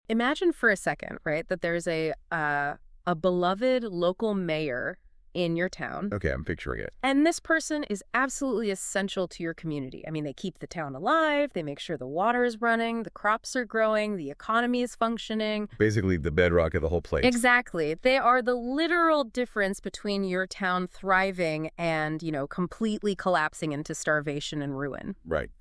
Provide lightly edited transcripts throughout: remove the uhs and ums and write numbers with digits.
Imagine for a second, right, that there's a beloved local mayor in your town. Okay, I'm picturing it. And this person is absolutely essential to your community. I mean, they keep the town alive, they make sure the water is running, the crops are growing, the economy is functioning. Basically the bedrock of the whole place. Exactly. They are the literal difference between your town thriving and, completely collapsing into starvation and ruin. Right.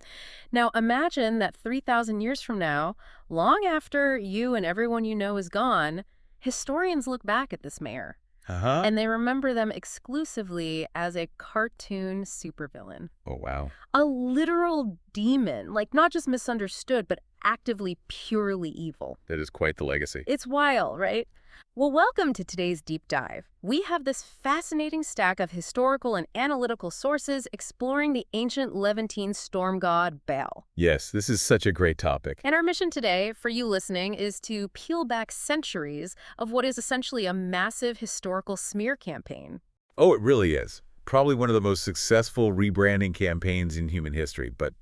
Now, imagine that 3,000 years from now, long after you and everyone you know is gone, historians look back at this mayor. Uh-huh. And they remember them exclusively as a cartoon supervillain. Oh, wow. A literal demon, like not just misunderstood, but actively purely evil. That is quite the legacy. It's wild, right? Well, welcome to today's deep dive. We have this fascinating stack of historical and analytical sources exploring the ancient Levantine storm god Baal. Yes, this is such a great topic. And our mission today, for you listening, is to peel back centuries of what is essentially a massive historical smear campaign. Oh, it really is. Probably one of the most successful rebranding campaigns in human history, but,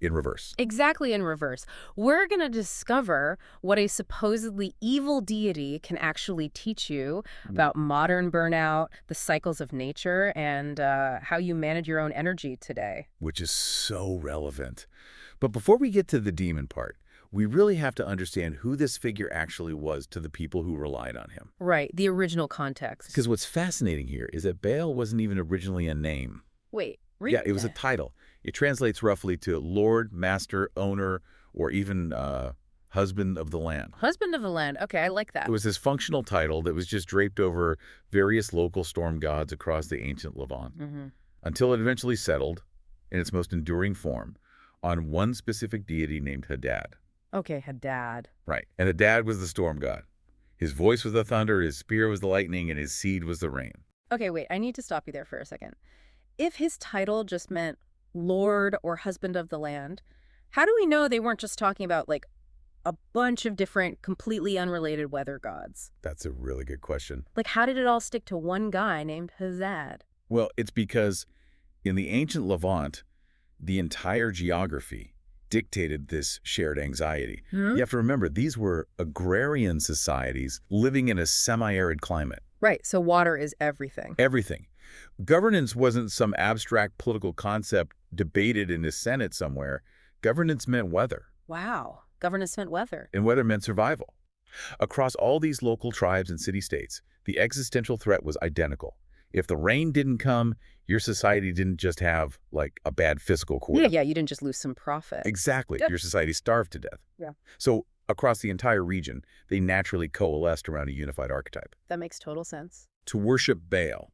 in reverse. Exactly in reverse. We're going to discover what a supposedly evil deity can actually teach you about modern burnout, the cycles of nature, and how you manage your own energy today. Which is so relevant. But before we get to the demon part, we really have to understand who this figure actually was to the people who relied on him. Right, the original context. Because what's fascinating here is that Baal wasn't even originally a name. Wait, Yeah, it was a title. It translates roughly to Lord, Master, Owner, or even Husband of the Land. Husband of the Land. Okay, I like that. It was this functional title that was just draped over various local storm gods across the ancient Levant, until it eventually settled, in its most enduring form, on one specific deity named Hadad. Okay, Hadad. Right, and Hadad was the storm god. His voice was the thunder, his spear was the lightning, and his seed was the rain. Okay, wait, I need to stop you there for a second. If his title just meant Lord or Husband of the Land, how do we know they weren't just talking about, like, a bunch of different, completely unrelated weather gods? That's a really good question. Like, how did it all stick to one guy named Hadad? Well, it's because in the ancient Levant, the entire geography dictated this shared anxiety. You have to remember, these were agrarian societies living in a semi-arid climate. Right, so water is everything. Everything. Governance wasn't some abstract political concept debated in the Senate somewhere. Governance meant weather. Wow, governance meant weather. And weather meant survival. Across all these local tribes and city-states, the existential threat was identical. If the rain didn't come, your society didn't just have, like, a bad fiscal quarter. Yeah, you didn't just lose some profit. Exactly. Yep. Your society starved to death. Yeah. So across the entire region, they naturally coalesced around a unified archetype. That makes total sense. To worship Baal,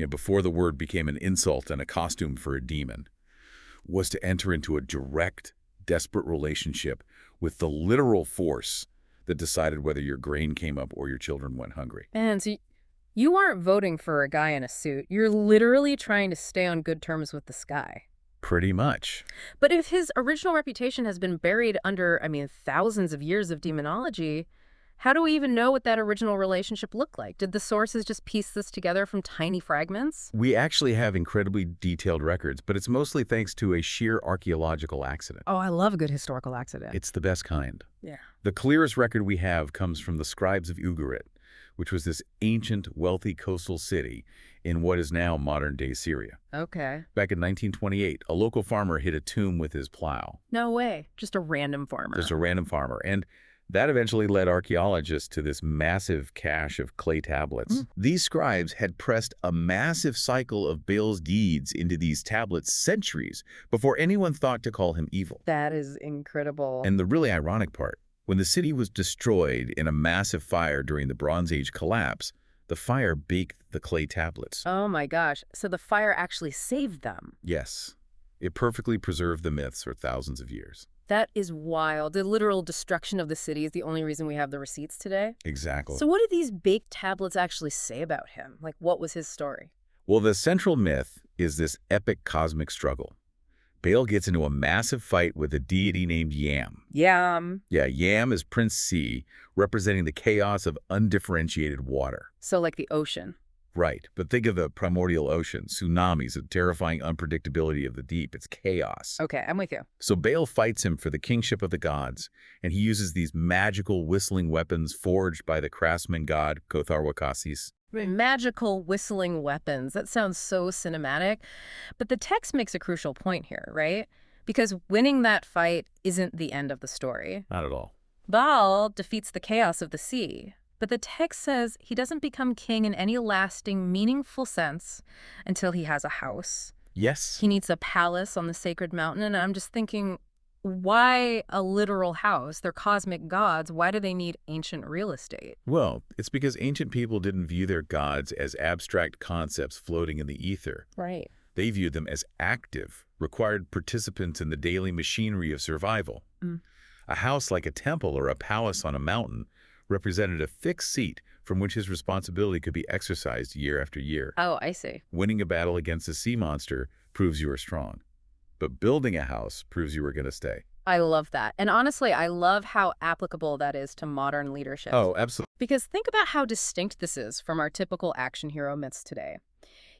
before the word became an insult and a costume for a demon, was to enter into a direct, desperate relationship with the literal force that decided whether your grain came up or your children went hungry. Man, so you aren't voting for a guy in a suit. You're literally trying to stay on good terms with the sky. Pretty much. But if his original reputation has been buried under, thousands of years of demonology, how do we even know what that original relationship looked like? Did the sources just piece this together from tiny fragments? We actually have incredibly detailed records, but it's mostly thanks to a sheer archaeological accident. Oh, I love a good historical accident. It's the best kind. Yeah. The clearest record we have comes from the scribes of Ugarit, which was this ancient, wealthy coastal city in what is now modern-day Syria. Okay. Back in 1928, a local farmer hit a tomb with his plow. No way. Just a random farmer. Just a random farmer. And that eventually led archaeologists to this massive cache of clay tablets. These scribes had pressed a massive cycle of Baal's deeds into these tablets centuries before anyone thought to call him evil. That is incredible. And the really ironic part, when the city was destroyed in a massive fire during the Bronze Age collapse, the fire baked the clay tablets. Oh my gosh. So the fire actually saved them. Yes. It perfectly preserved the myths for thousands of years. That is wild. The literal destruction of the city is the only reason we have the receipts today. Exactly. So what did these baked tablets actually say about him? Like, what was his story? Well, the central myth is this epic cosmic struggle. Baal gets into a massive fight with a deity named Yam. Yam. Yeah, Yam is Prince Sea, representing the chaos of undifferentiated water. So like the ocean. Right, but think of the primordial ocean, tsunamis, the terrifying unpredictability of the deep. It's chaos. Okay, I'm with you. So Baal fights him for the kingship of the gods, and he uses these magical whistling weapons forged by the craftsman god Kotharwakasis. Magical whistling weapons. That sounds so cinematic. But the text makes a crucial point here, right? Because winning that fight isn't the end of the story. Not at all. Baal defeats the chaos of the sea. But the text says he doesn't become king in any lasting, meaningful sense until he has a house. Yes. He needs a palace on the sacred mountain. And I'm just thinking, why a literal house? They're cosmic gods. Why do they need ancient real estate? Well, it's because ancient people didn't view their gods as abstract concepts floating in the ether. Right. They viewed them as active, required participants in the daily machinery of survival. Mm. A house like a temple or a palace on a mountain represented a fixed seat from which his responsibility could be exercised year after year. Oh, I see. Winning a battle against a sea monster proves you are strong, but building a house proves you are going to stay. I love that. And honestly, I love how applicable that is to modern leadership. Oh, absolutely. Because think about how distinct this is from our typical action hero myths today.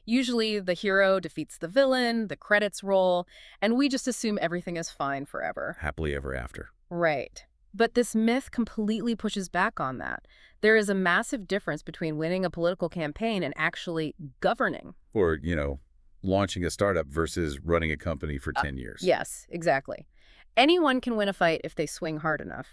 Usually the hero defeats the villain, the credits roll, and we just assume everything is fine forever. Happily ever after. Right. But this myth completely pushes back on that. There is a massive difference between winning a political campaign and actually governing. Or, launching a startup versus running a company for 10 years. Yes, exactly. Anyone can win a fight if they swing hard enough.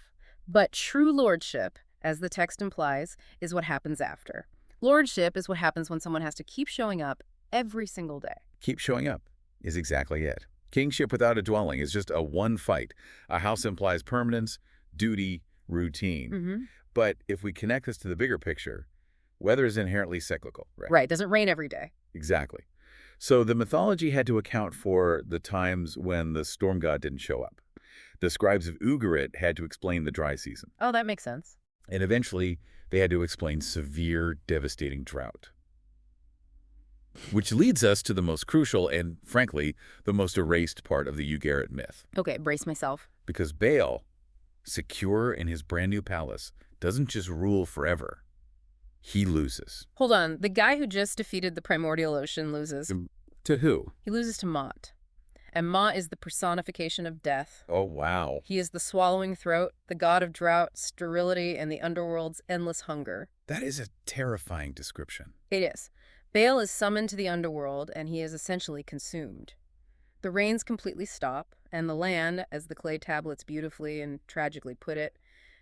But true lordship, as the text implies, is what happens after. Lordship is what happens when someone has to keep showing up every single day. Keep showing up is exactly it. Kingship without a dwelling is just a one fight. A house implies permanence, duty, routine. Mm-hmm. But if we connect this to the bigger picture, weather is inherently cyclical, right? Right, doesn't rain every day. Exactly. So the mythology had to account for the times when the storm god didn't show up. The scribes of Ugarit had to explain the dry season. Oh, that makes sense. And eventually, they had to explain severe, devastating drought. Which leads us to the most crucial and, frankly, the most erased part of the Ugarit myth. Okay, brace myself. Because Baal, secure in his brand new palace, doesn't just rule forever. He loses. Hold on. The guy who just defeated the primordial ocean loses. To who? He loses to Mot. And Mot is the personification of death. Oh, wow. He is the swallowing throat, the god of drought, sterility, and the underworld's endless hunger. That is a terrifying description. It is. Baal is summoned to the underworld, and he is essentially consumed. The rains completely stop, and the land, as the clay tablets beautifully and tragically put it,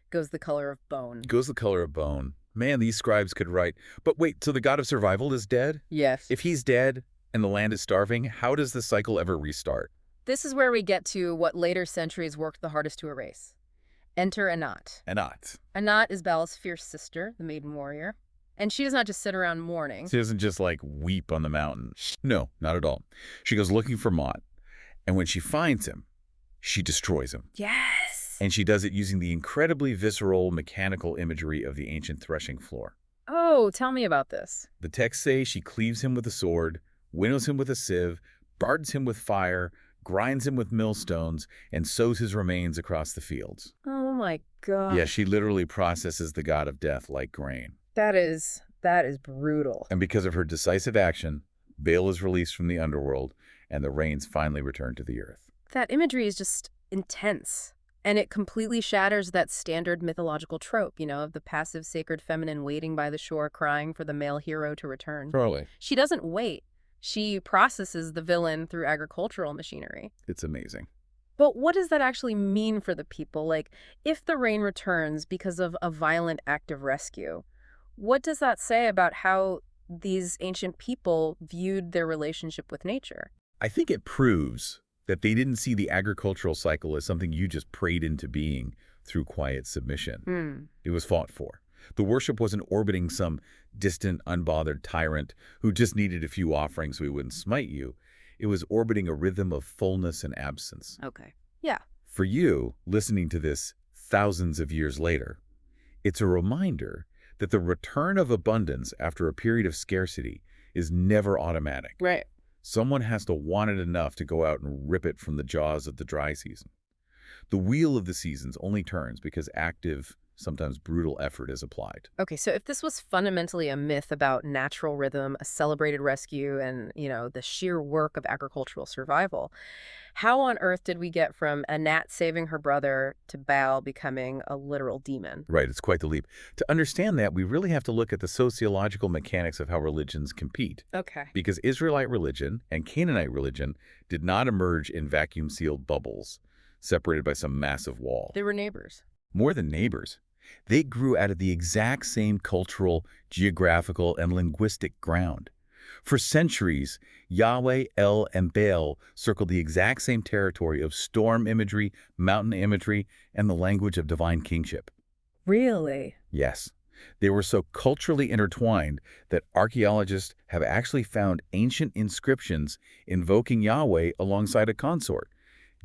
goes the color of bone. Goes the color of bone. Man, these scribes could write. But wait, so the god of survival is dead? Yes. If he's dead and the land is starving, how does the cycle ever restart? This is where we get to what later centuries worked the hardest to erase. Enter Anat. Anat. Anat is Baal's fierce sister, the maiden warrior. And she does not just sit around mourning. She doesn't just, weep on the mountain. No, not at all. She goes looking for Mot, and when she finds him, she destroys him. Yes! And she does it using the incredibly visceral, mechanical imagery of the ancient threshing floor. Oh, tell me about this. The texts say she cleaves him with a sword, winnows him with a sieve, bards him with fire, grinds him with millstones, and sows his remains across the fields. Oh my God. Yeah, she literally processes the god of death like grain. That is brutal. And because of her decisive action, Baal is released from the underworld, and the rains finally return to the earth. That imagery is just intense. And it completely shatters that standard mythological trope, of the passive sacred feminine waiting by the shore crying for the male hero to return. Totally. She doesn't wait. She processes the villain through agricultural machinery. It's amazing. But what does that actually mean for the people? If the rain returns because of a violent act of rescue, what does that say about how these ancient people viewed their relationship with nature? I think it proves that they didn't see the agricultural cycle as something you just prayed into being through quiet submission. It was fought for. The worship wasn't orbiting some distant, unbothered tyrant who just needed a few offerings so he wouldn't smite you. It was orbiting a rhythm of fullness and absence. Okay. Yeah. For you, listening to this thousands of years later, it's a reminder that the return of abundance after a period of scarcity is never automatic. Right. Someone has to want it enough to go out and rip it from the jaws of the dry season. The wheel of the seasons only turns because active, sometimes brutal effort is applied. Okay, so if this was fundamentally a myth about natural rhythm, a celebrated rescue, and, the sheer work of agricultural survival, how on earth did we get from a gnat saving her brother to Baal becoming a literal demon? Right, it's quite the leap. To understand that, we really have to look at the sociological mechanics of how religions compete. Okay. Because Israelite religion and Canaanite religion did not emerge in vacuum-sealed bubbles, separated by some massive wall. They were neighbors. More than neighbors, they grew out of the exact same cultural, geographical, and linguistic ground. For centuries, Yahweh, El, and Baal circled the exact same territory of storm imagery, mountain imagery, and the language of divine kingship. Really? Yes, they were so culturally intertwined that archaeologists have actually found ancient inscriptions invoking Yahweh alongside a consort,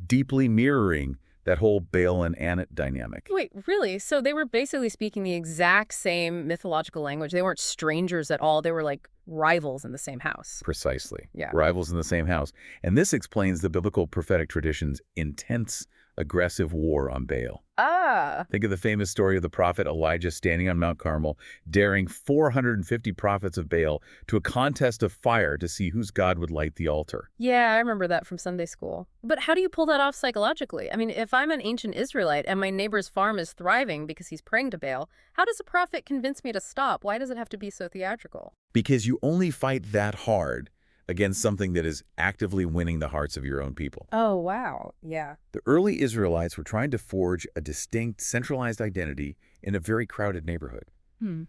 deeply mirroring that whole Baal and Anat dynamic. Wait, really? So they were basically speaking the exact same mythological language. They weren't strangers at all. They were like rivals in the same house. Precisely. Yeah. Rivals in the same house. And this explains the biblical prophetic tradition's intense, aggressive war on Baal. Ah. Think of the famous story of the prophet Elijah standing on Mount Carmel, daring 450 prophets of Baal to a contest of fire to see whose god would light the altar. Yeah, I remember that from Sunday school. But how do you pull that off psychologically? I mean, if I'm an ancient Israelite and my neighbor's farm is thriving because he's praying to Baal, how does a prophet convince me to stop? Why does it have to be so theatrical? Because you only fight that hard against something that is actively winning the hearts of your own people. Oh, wow. Yeah. The early Israelites were trying to forge a distinct, centralized identity in a very crowded neighborhood. Hmm.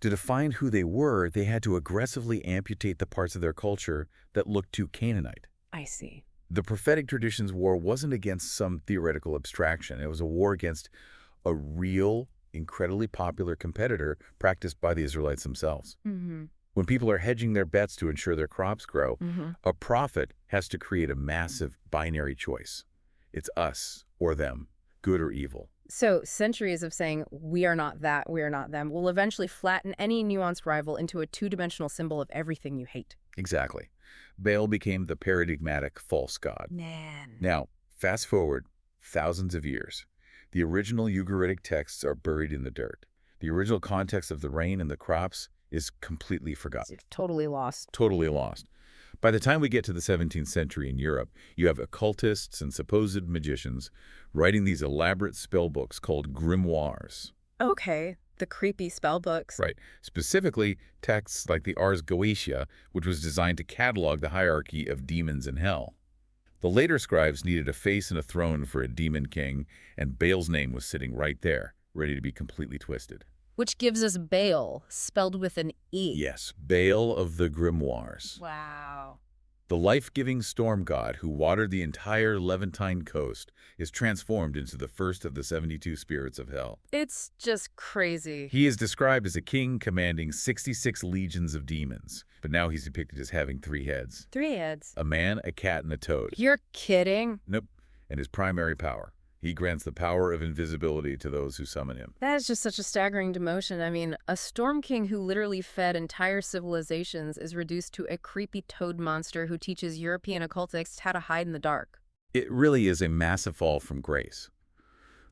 To define who they were, they had to aggressively amputate the parts of their culture that looked too Canaanite. I see. The prophetic tradition's war wasn't against some theoretical abstraction. It was a war against a real, incredibly popular competitor practiced by the Israelites themselves. Mm-hmm. When people are hedging their bets to ensure their crops grow, Mm-hmm. a prophet has to create a massive binary choice. It's us or them, good or evil. So centuries of saying, we are not that, we are not them, will eventually flatten any nuanced rival into a two-dimensional symbol of everything you hate. Exactly. Baal became the paradigmatic false god. Man. Now, fast forward thousands of years. The original Ugaritic texts are buried in the dirt. The original context of the rain and the crops is completely forgotten. It's totally lost. Totally lost. By the time we get to the 17th century in Europe, you have occultists and supposed magicians writing these elaborate spell books called grimoires. Okay, the creepy spell books. Right. Specifically, texts like the Ars Goetia, which was designed to catalog the hierarchy of demons in hell. The later scribes needed a face and a throne for a demon king, and Baal's name was sitting right there, ready to be completely twisted. Which gives us Baal, spelled with an E. Yes, Baal of the grimoires. Wow. The life-giving storm god who watered the entire Levantine coast is transformed into the first of the 72 spirits of hell. It's just crazy. He is described as a king commanding 66 legions of demons, but now he's depicted as having 3 heads. 3 heads. A man, a cat, and a toad. You're kidding? Nope. And his primary power. He grants the power of invisibility to those who summon him. That is just such a staggering demotion. I mean, a storm king who literally fed entire civilizations is reduced to a creepy toad monster who teaches European occultists how to hide in the dark. It really is a massive fall from grace.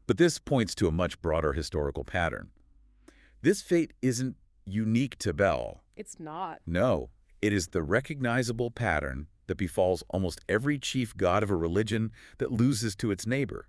But this points to a much broader historical pattern. This fate isn't unique to Baal. It's not. No, it is the recognizable pattern that befalls almost every chief god of a religion that loses to its neighbor.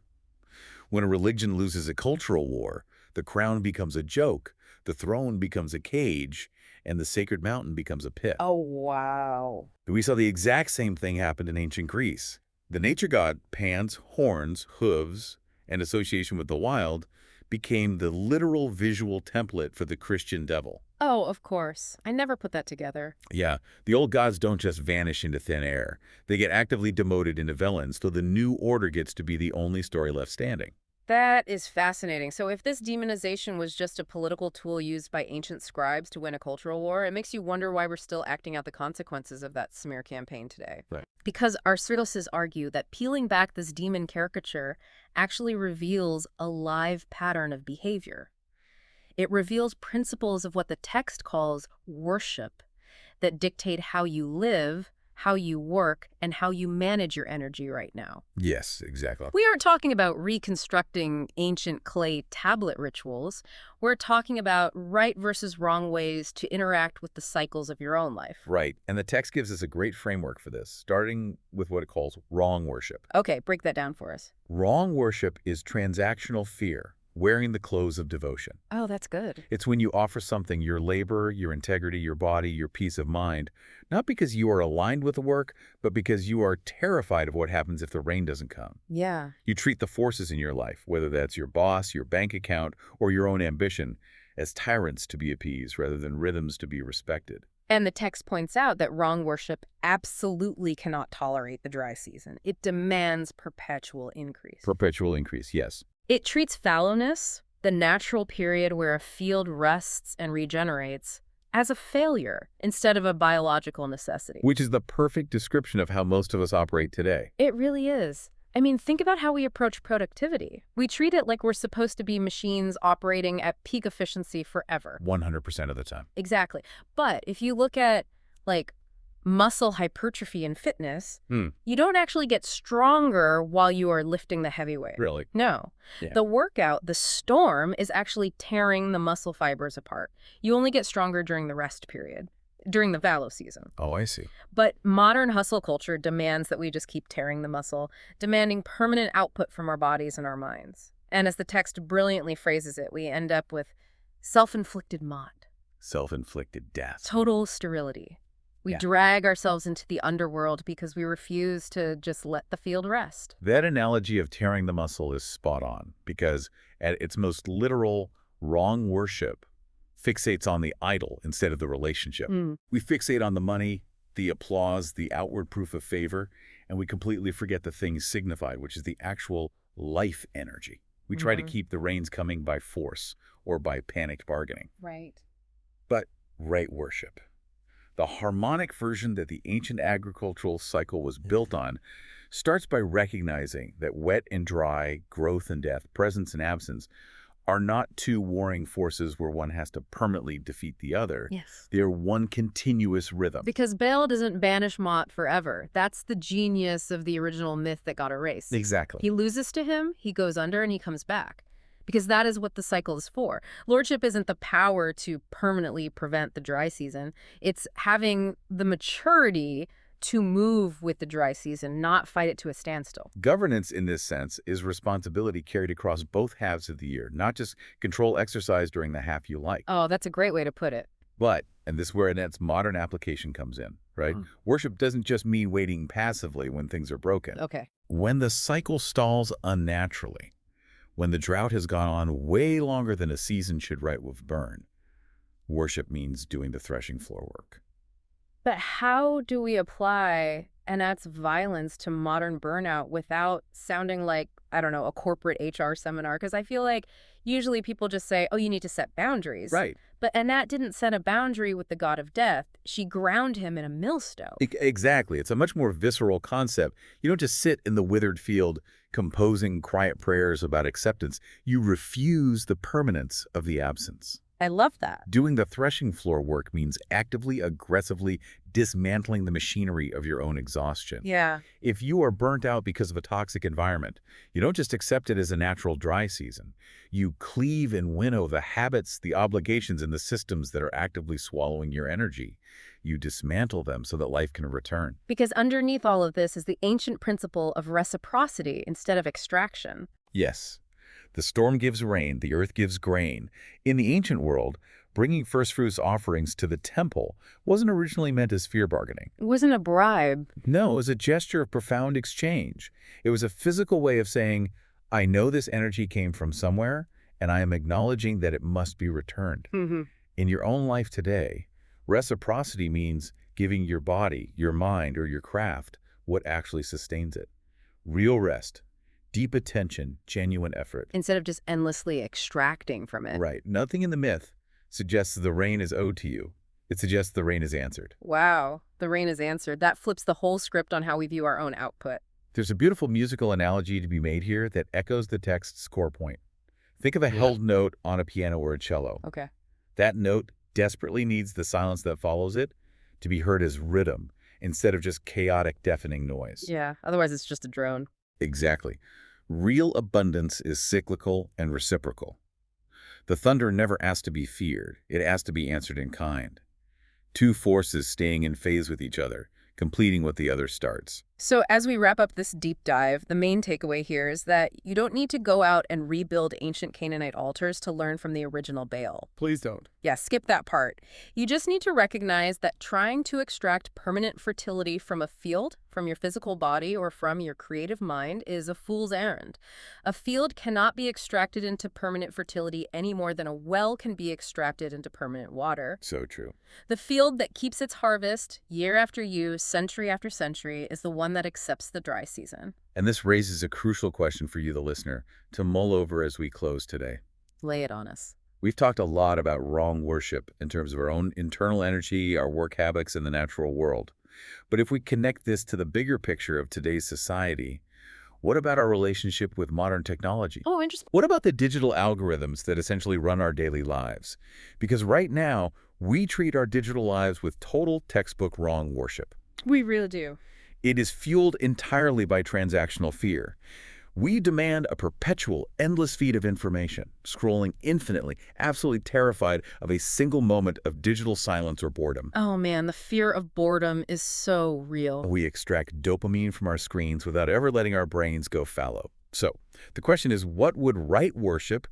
When a religion loses a cultural war, the crown becomes a joke, the throne becomes a cage, and the sacred mountain becomes a pit. Oh, wow. We saw the exact same thing happen in ancient Greece. The nature god Pan's horns, hooves, and association with the wild became the literal visual template for the Christian devil. Oh, of course. I never put that together. Yeah, the old gods don't just vanish into thin air. They get actively demoted into villains, so the new order gets to be the only story left standing. That is fascinating. So if this demonization was just a political tool used by ancient scribes to win a cultural war, it makes you wonder why we're still acting out the consequences of that smear campaign today. Right. Because our sources argue that peeling back this demon caricature actually reveals a live pattern of behavior. It reveals principles of what the text calls worship that dictate how you live, how you work, and how you manage your energy right now. Yes, exactly. We aren't talking about reconstructing ancient clay tablet rituals. We're talking about right versus wrong ways to interact with the cycles of your own life. Right. And the text gives us a great framework for this, starting with what it calls wrong worship. Okay, break that down for us. Wrong worship is transactional fear, wearing the clothes of devotion. Oh, that's good. It's when you offer something, your labor, your integrity, your body, your peace of mind, not because you are aligned with the work, but because you are terrified of what happens if the rain doesn't come. Yeah. You treat the forces in your life, whether that's your boss, your bank account, or your own ambition, as tyrants to be appeased rather than rhythms to be respected. And the text points out that wrong worship absolutely cannot tolerate the dry season. It demands perpetual increase. Perpetual increase, yes. It treats fallowness, the natural period where a field rests and regenerates, as a failure instead of a biological necessity. Which is the perfect description of how most of us operate today. It really is. I mean, think about how we approach productivity. We treat it like we're supposed to be machines operating at peak efficiency forever. 100% of the time. Exactly. But if you look at, like, muscle hypertrophy and fitness, you don't actually get stronger while you are lifting the heavy weight. Really? No. Yeah. The workout, the storm, is actually tearing the muscle fibers apart. You only get stronger during the rest period, during the fallow season. Oh, I see. But modern hustle culture demands that we just keep tearing the muscle, demanding permanent output from our bodies and our minds. And as the text brilliantly phrases it, we end up with self-inflicted mot. Self-inflicted death. Total sterility. We Yeah. drag ourselves into the underworld because we refuse to just let the field rest. That analogy of tearing the muscle is spot on, because at its most literal, wrong worship fixates on the idol instead of the relationship. We fixate on the money, the applause, the outward proof of favor, and we completely forget the things signified, which is the actual life energy. We try to keep the rains coming by force or by panicked bargaining. Right. But right worship, the harmonic version that the ancient agricultural cycle was built on, starts by recognizing that wet and dry, growth and death, presence and absence, are not two warring forces where one has to permanently defeat the other. Yes. They're one continuous rhythm. Because Baal doesn't banish Mot forever. That's the genius of the original myth that got erased. Exactly. He loses to him, he goes under, and he comes back. Because that is what the cycle is for. Lordship isn't the power to permanently prevent the dry season. It's having the maturity to move with the dry season, not fight it to a standstill. Governance, in this sense, is responsibility carried across both halves of the year, not just control exercise during the half you like. Oh, that's a great way to put it. But, and this is where its modern application comes in, right? Worship doesn't just mean waiting passively when things are broken. Okay. When the cycle stalls unnaturally, when the drought has gone on way longer than a season should right with burn, worship means doing the threshing floor work. But how do we apply Anat's violence to modern burnout without sounding like, I don't know, a corporate HR seminar? Because I feel like usually people just say, oh, you need to set boundaries. Right. But Anat didn't set a boundary with the god of death. She ground him in a millstone. Exactly. It's a much more visceral concept. You don't just sit in the withered field composing quiet prayers about acceptance. You refuse the permanence of the absence. I love that. Doing the threshing floor work means actively, aggressively dismantling the machinery of your own exhaustion. Yeah. If you are burnt out because of a toxic environment, you don't just accept it as a natural dry season. You cleave and winnow the habits, the obligations, and the systems that are actively swallowing your energy. You dismantle them so that life can return. Because underneath all of this is the ancient principle of reciprocity instead of extraction. Yes. The storm gives rain, the earth gives grain. In the ancient world, bringing first fruits offerings to the temple wasn't originally meant as fear bargaining. It wasn't a bribe. No, it was a gesture of profound exchange. It was a physical way of saying, I know this energy came from somewhere, and I am acknowledging that it must be returned. In your own life today, reciprocity means giving your body, your mind, or your craft what actually sustains it. Real rest. Deep attention, genuine effort. Instead of just endlessly extracting from it. Right. Nothing in the myth suggests the rain is owed to you. It suggests the rain is answered. Wow. The rain is answered. That flips the whole script on how we view our own output. There's a beautiful musical analogy to be made here that echoes the text's core point. Think of a held note on a piano or a cello. Okay. That note desperately needs the silence that follows it to be heard as rhythm, instead of just chaotic, deafening noise. Yeah, otherwise it's just a drone. Exactly. Real abundance is cyclical and reciprocal. The thunder never asks to be feared. It asks to be answered in kind. Two forces staying in phase with each other, completing what the other starts. So as we wrap up this deep dive, the main takeaway here is that you don't need to go out and rebuild ancient Canaanite altars to learn from the original Baal. Please don't. Yeah, skip that part. You just need to recognize that trying to extract permanent fertility from a field, from your physical body, or from your creative mind is a fool's errand. A field cannot be extracted into permanent fertility any more than a well can be extracted into permanent water. So true. The field that keeps its harvest year after year, century after century, is the one that accepts the dry season. And this raises a crucial question for you, the listener, to mull over as we close today. Lay it on us. We've talked a lot about wrong worship in terms of our own internal energy, our work habits, and the natural world. But if we connect this to the bigger picture of today's society, what about our relationship with modern technology? Oh, interesting. What about the digital algorithms that essentially run our daily lives? Because right now, we treat our digital lives with total textbook wrong worship. We really do. It is fueled entirely by transactional fear. We demand a perpetual, endless feed of information, scrolling infinitely, absolutely terrified of a single moment of digital silence or boredom. Oh man, the fear of boredom is so real. We extract dopamine from our screens without ever letting our brains go fallow. So, the question is, what would right worship,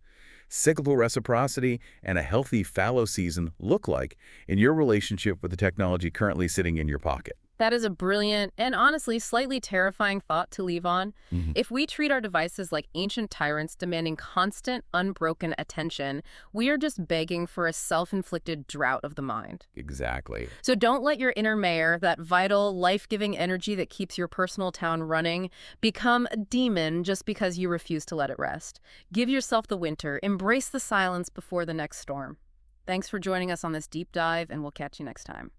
cyclical reciprocity, and a healthy fallow season look like in your relationship with the technology currently sitting in your pocket? That is a brilliant and honestly slightly terrifying thought to leave on. If we treat our devices like ancient tyrants demanding constant, unbroken attention, we are just begging for a self-inflicted drought of the mind. Exactly. So don't let your inner mayor, that vital, life-giving energy that keeps your personal town running, become a demon just because you refuse to let it rest. Give yourself the winter. Embrace the silence before the next storm. Thanks for joining us on this deep dive, and we'll catch you next time.